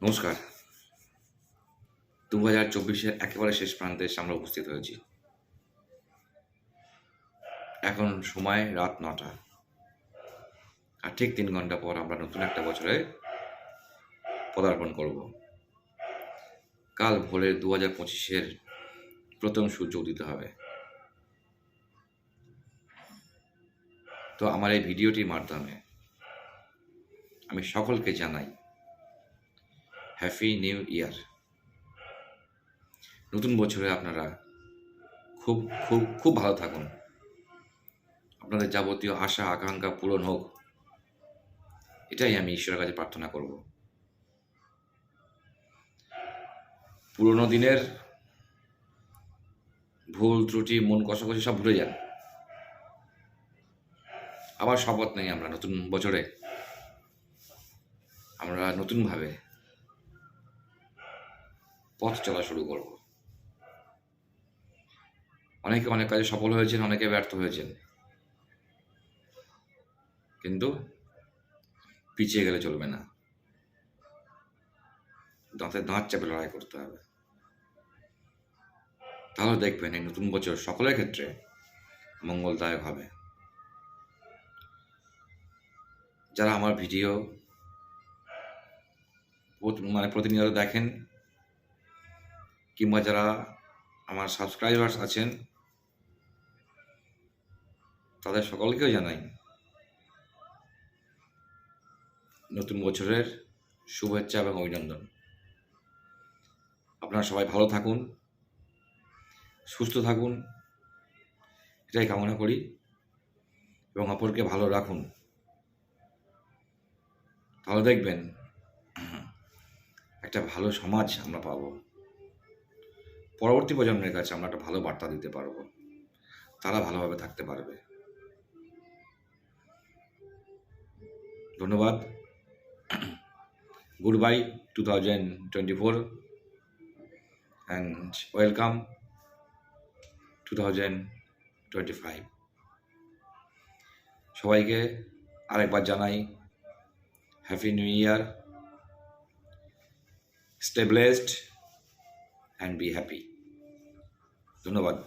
নমস্কার। 2024-এর একেবারে শেষ প্রান্তে এসে আমরা উপস্থিত হয়েছি। এখন সময় রাত 9টা। আর ঠিক 3 ঘন্টা পর আমরা নতুন একটা বছরে পদার্পণ করব। কাল ভোরে 2025-এর প্রথম সূর্য উদিত হবে। তো আমার এই ভিডিওটির মাধ্যমে আমি সকলকে জানাই হ্যাপি নিউ ইয়ার। নতুন বছরে আপনারা খুব খুব খুব ভালো থাকুন। আপনাদের যাবতীয় আশা আকাঙ্ক্ষা পূরণ হোক, এটাই আমি ঈশ্বরের কাছে প্রার্থনা করব। পুরোনো দিনের ভুল ত্রুটি, মন কষাকষি সব ভুলে যান। আবার শপথ নেই আমরা নতুন বছরে আমরা নতুনভাবে পথ চলা শুরু করব। অনেকে অনেক কাজে সফল হয়েছেন, অনেকে ব্যর্থ হয়েছেন, কিন্তু পিছিয়ে গেলে চলবে না। দাঁতে দাঁত চেপে লড়াই করতে হবে। তাহলে দেখবেন এই নতুন বছর সকলের ক্ষেত্রে মঙ্গলদায়ক হবে। যারা আমার ভিডিও প্রতিনিয়ত দেখেন, কিংবা যারা আমার সাবস্ক্রাইবার্স আছেন, তাদের সকলকেও জানাই নতুন বছরের শুভেচ্ছা এবং অভিনন্দন। আপনারা সবাই ভালো থাকুন, সুস্থ থাকুন, এটাই কামনা করি, এবং অপরকে ভালো রাখুন। তাহলে দেখবেন একটা ভালো সমাজ আমরা পাব। পরবর্তী প্রজন্মের কাছে আমরা একটা ভালো বার্তা দিতে পারবো, তারা ভালোভাবে থাকতে পারবে। ধন্যবাদ। Goodbye 2024 and welcome 2025। সবাইকে আরেকবার জানাই happy new year. Stay blessed and be happy. ধন্যবাদ।